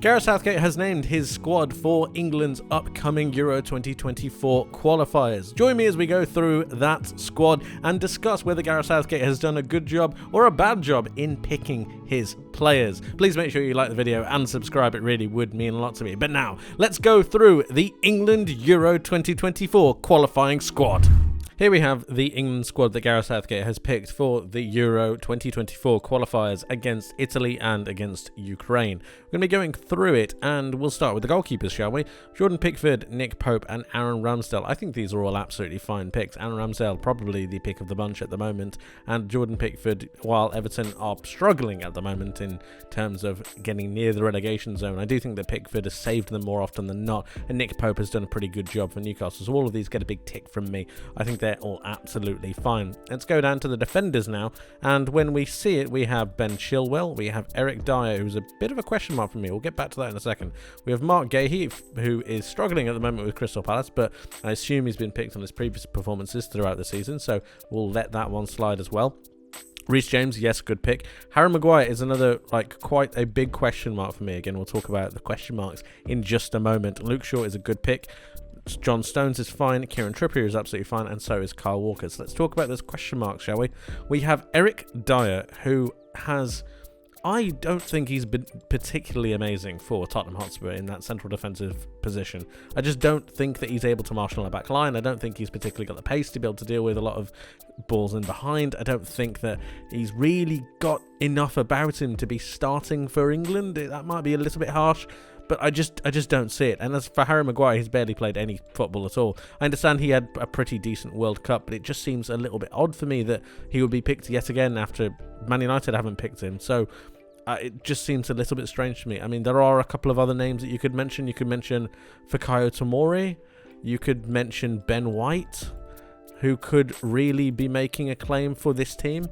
Gareth Southgate has named his squad for England's upcoming Euro 2024 qualifiers. Join me as we go through that squad and discuss whether Gareth Southgate has done a good job or a bad job in picking his players. Please make sure you like the video and subscribe, it really would mean a lot to me. But now, let's go through the England Euro 2024 qualifying squad. Here we have the England squad that Gareth Southgate has picked for the Euro 2024 qualifiers against Italy and against Ukraine. We're going to be going through it, and we'll start with the goalkeepers, shall we? Jordan Pickford, Nick Pope and Aaron Ramsdale. I think these are all absolutely fine picks. Aaron Ramsdale probably the pick of the bunch at the moment, and Jordan Pickford, while Everton are struggling at the moment in terms of getting near the relegation zone, I do think that Pickford has saved them more often than not, and Nick Pope has done a pretty good job for Newcastle. So all of these get a big tick from me. I think they're all absolutely fine. Let's go down to the defenders now, and when we see it, we have Ben Chilwell, we have Eric Dyer, who's a bit of a question mark for me. We'll get back to that in a second. We have Mark Gahey, who is struggling at the moment with Crystal Palace, but I assume he's been picked on his previous performances throughout the season, so we'll let that one slide as well. Reece James, yes, good pick. Harry Maguire is another, quite a big question mark for me. Again, we'll talk about the question marks in just a moment. Luke Shaw is a good pick. John Stones is fine, Kieran Trippier is absolutely fine, and so is Kyle Walker. So let's talk about those question marks, shall we? We have Eric Dyer, who has... I don't think he's been particularly amazing for Tottenham Hotspur in that central defensive position. I just don't think that he's able to marshal a back line. I don't think he's particularly got the pace to be able to deal with a lot of balls in behind. I don't think that he's really got enough about him to be starting for England. That might be a little bit harsh, but I just don't see it. And as for Harry Maguire, he's barely played any football at all. I understand he had a pretty decent World Cup, but it just seems a little bit odd for me that he would be picked yet again after Man United haven't picked him. So it just seems a little bit strange to me. I mean, there are a couple of other names that you could mention. You could mention Fikayo Tomori. You could mention Ben White, who could really be making a claim for this team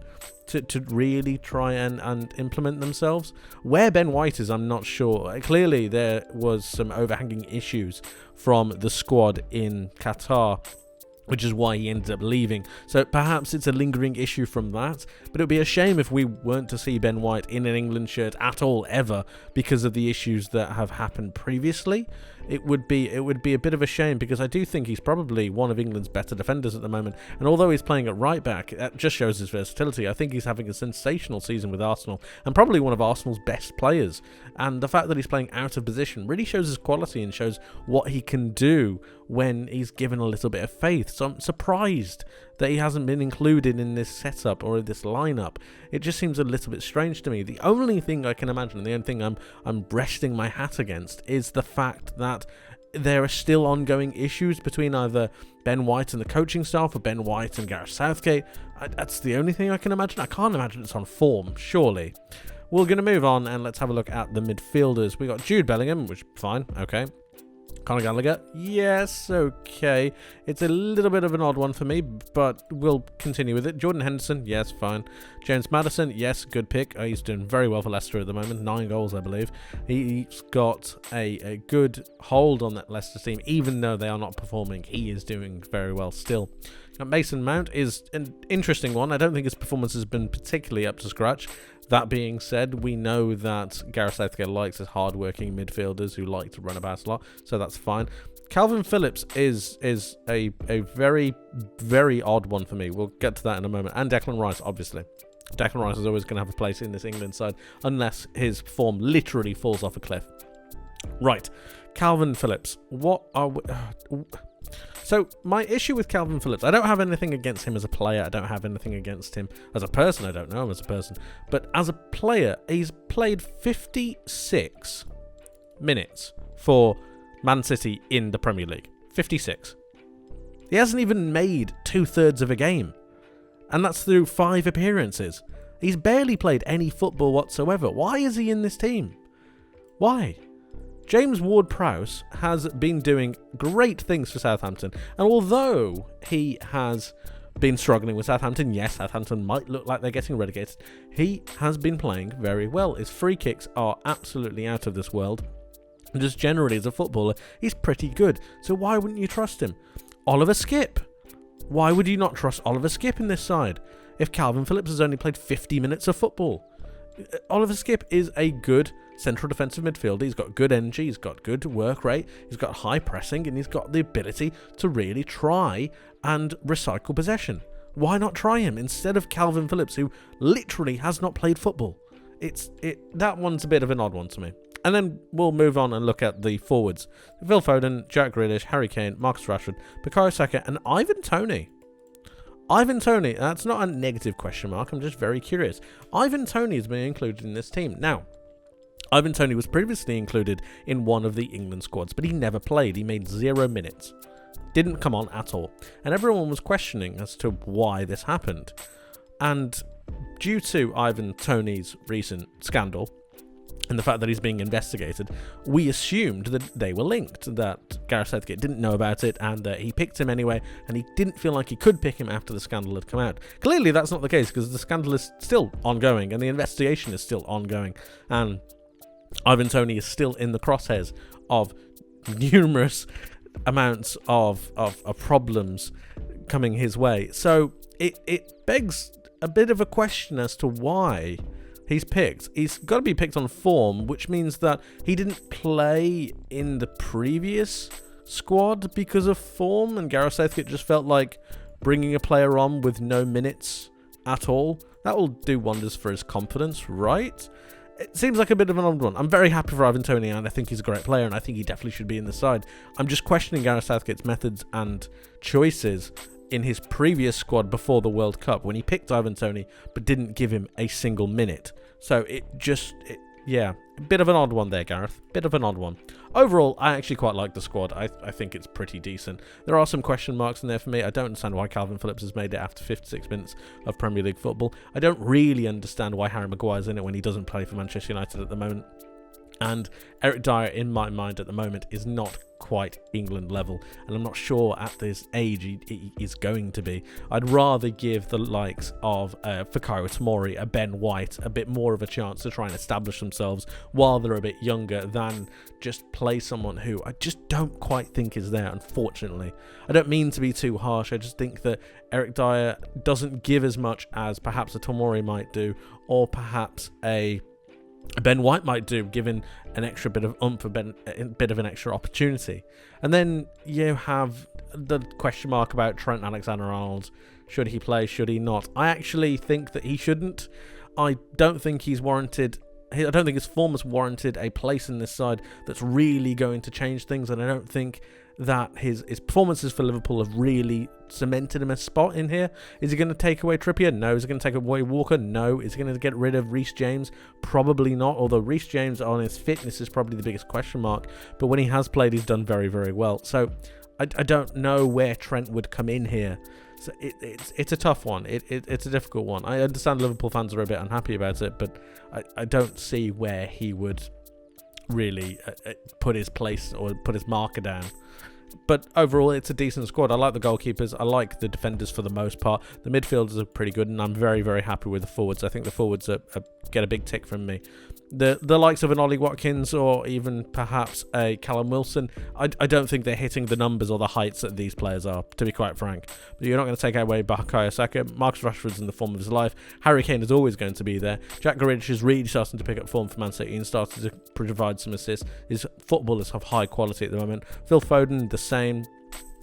to really try and implement themselves. Where Ben White is, I'm not sure. Clearly, there was some overhanging issues from the squad in Qatar, which is why he ended up leaving. So perhaps it's a lingering issue from that, but it would be a shame if we weren't to see Ben White in an England shirt at all, ever, because of the issues that have happened previously. It would be a bit of a shame, because I do think he's probably one of England's better defenders at the moment, and although he's playing at right back, that just shows his versatility. I think he's having a sensational season with Arsenal, and probably one of Arsenal's best players, and the fact that he's playing out of position really shows his quality and shows what he can do when he's given a little bit of faith. So I'm surprised that he hasn't been included in this setup or in this lineup. It just seems a little bit strange to me. The only thing I can imagine, and the only thing I'm resting my hat against, is the fact that there are still ongoing issues between either Ben White and the coaching staff or Ben White and Gareth Southgate. That's the only thing I can imagine. I can't imagine it's on form, surely. We're going to move on and let's have a look at the midfielders. We got Jude Bellingham, which fine, okay. Conor Gallagher, yes, okay. It's a little bit of an odd one for me, but we'll continue with it. Jordan Henderson, yes, fine. James Maddison, yes, good pick. He's doing very well for Leicester at the moment, 9 goals, I believe. He's got a good hold on that Leicester team, even though they are not performing. He is doing very well still. Mason Mount is an interesting one. I don't think his performance has been particularly up to scratch. That being said, we know that Gareth Southgate likes his hard-working midfielders who like to run about a lot, so that's fine. Calvin Phillips is a very, very odd one for me. We'll get to that in a moment. And Declan Rice, obviously. Declan Rice is always going to have a place in this England side, unless his form literally falls off a cliff. Right, Calvin Phillips. What are we... So, my issue with Calvin Phillips, I don't have anything against him as a player. I don't have anything against him as a person. I don't know him as a person. But as a player, he's played 56 minutes for Man City in the Premier League. 56. He hasn't even made 2/3 of a game. And that's through 5 appearances. He's barely played any football whatsoever. Why is he in this team? Why? James Ward-Prowse has been doing great things for Southampton, and although he has been struggling with Southampton, yes, Southampton might look like they're getting relegated, he has been playing very well. His free kicks are absolutely out of this world, and just generally as a footballer, he's pretty good, so why wouldn't you trust him? Oliver Skipp. Why would you not trust Oliver Skipp in this side if Calvin Phillips has only played 50 minutes of football? Oliver Skipp is a good central defensive midfielder. He's got good energy, he's got good work rate, he's got high pressing, and he's got the ability to really try and recycle possession. Why not try him instead of Calvin Phillips, who literally has not played football? That one's a bit of an odd one to me. And then we'll move on and look at the forwards. Phil Foden, Jack Grealish, Harry Kane, Marcus Rashford, Bukayo Saka, and Ivan Toney. Ivan Toney, that's not a negative question mark, I'm just very curious. Ivan Toney has been included in this team. Now, Ivan Toney was previously included in one of the England squads, but he never played. He made 0 minutes. Didn't come on at all. And everyone was questioning as to why this happened. And due to Ivan Toney's recent scandal, and the fact that he's being investigated, we assumed that they were linked, that Gareth Southgate didn't know about it, and that he picked him anyway, and he didn't feel like he could pick him after the scandal had come out. Clearly that's not the case, because the scandal is still ongoing, and the investigation is still ongoing, and Ivan Toney is still in the crosshairs of numerous amounts of problems coming his way. So it begs a bit of a question as to why he's picked. He's got to be picked on form, which means that he didn't play in the previous squad because of form, and Gareth Southgate just felt like bringing a player on with no minutes at all, that will do wonders for his confidence, right? It seems like a bit of an odd one. I'm very happy for Ivan Toney, and I think he's a great player, and I think he definitely should be in the side. I'm just questioning Gareth Southgate's methods and choices in his previous squad before the World Cup, when he picked Ivan Toney but didn't give him a single minute. So yeah, a bit of an odd one there, Gareth. Bit of an odd one. Overall, I actually quite like the squad. I think it's pretty decent. There are some question marks in there for me. I don't understand why Calvin Phillips has made it after 56 minutes of Premier League football. I don't really understand why Harry Maguire's in it when he doesn't play for Manchester United at the moment. And Eric Dyer, in my mind at the moment, is not quite England level, and I'm not sure at this age he is going to be. I'd rather give the likes of Fikayo Tomori, a Ben White, a bit more of a chance to try and establish themselves while they're a bit younger, than just play someone who I just don't quite think is there, unfortunately. I don't mean to be too harsh, I just think that Eric Dyer doesn't give as much as perhaps a Tomori might do, or perhaps a Ben White might do, given an extra bit of oomph, a bit of an extra opportunity. And then you have the question mark about Trent Alexander-Arnold. Should he play? Should he not? I actually think that he shouldn't. I don't think he's warranted. I don't think his form has warranted a place in this side that's really going to change things, and I don't think that his performances for Liverpool have really cemented him a spot in here. Is he going to take away Trippier? No. Is he going to take away Walker? No. Is he going to get rid of Reece James? Probably not, although Reece James on his fitness is probably the biggest question mark, but when he has played, he's done very, very well. So I don't know where Trent would come in here. So it's a tough one. It's a difficult one. I understand Liverpool fans are a bit unhappy about it, but I don't see where he would really put his place or put his marker down. But overall, it's a decent squad. I like the goalkeepers. I like the defenders for the most part. The midfielders are pretty good, and I'm very, very happy with the forwards. I think the forwards get a big tick from me. The likes of an Ollie Watkins or even perhaps a Callum Wilson, I don't think they're hitting the numbers or the heights that these players are, to be quite frank. But you're not going to take away Bukayo Saka. Marcus Rashford's in the form of his life. Harry Kane is always going to be there. Jack Grealish is really starting to pick up form for Man City and starting to provide some assists. His football is of high quality at the moment. Phil Foden, the same.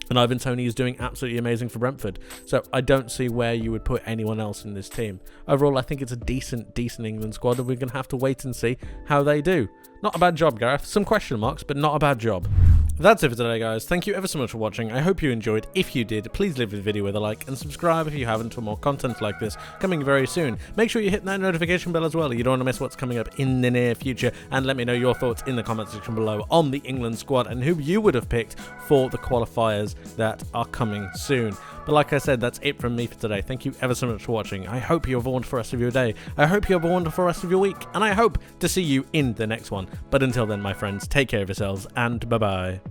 And Ivan Toney is doing absolutely amazing for Brentford. So I don't see where you would put anyone else in this team. Overall, I think it's a decent England squad, and we're going to have to wait and see how they do. Not a bad job, Gareth. Some question marks, but not a bad job. That's it for today, guys. Thank you ever so much for watching. I hope you enjoyed. If you did, please leave the video with a like and subscribe if you haven't for more content like this coming very soon. Make sure you hit that notification bell as well. You don't want to miss what's coming up in the near future. And let me know your thoughts in the comment section below on the England squad and who you would have picked for the qualifiers that are coming soon. But like I said, that's it from me for today. Thank you ever so much for watching. I hope you have a wonderful rest of your day. I hope you have a wonderful rest of your week. And I hope to see you in the next one. But until then, my friends, take care of yourselves and bye-bye.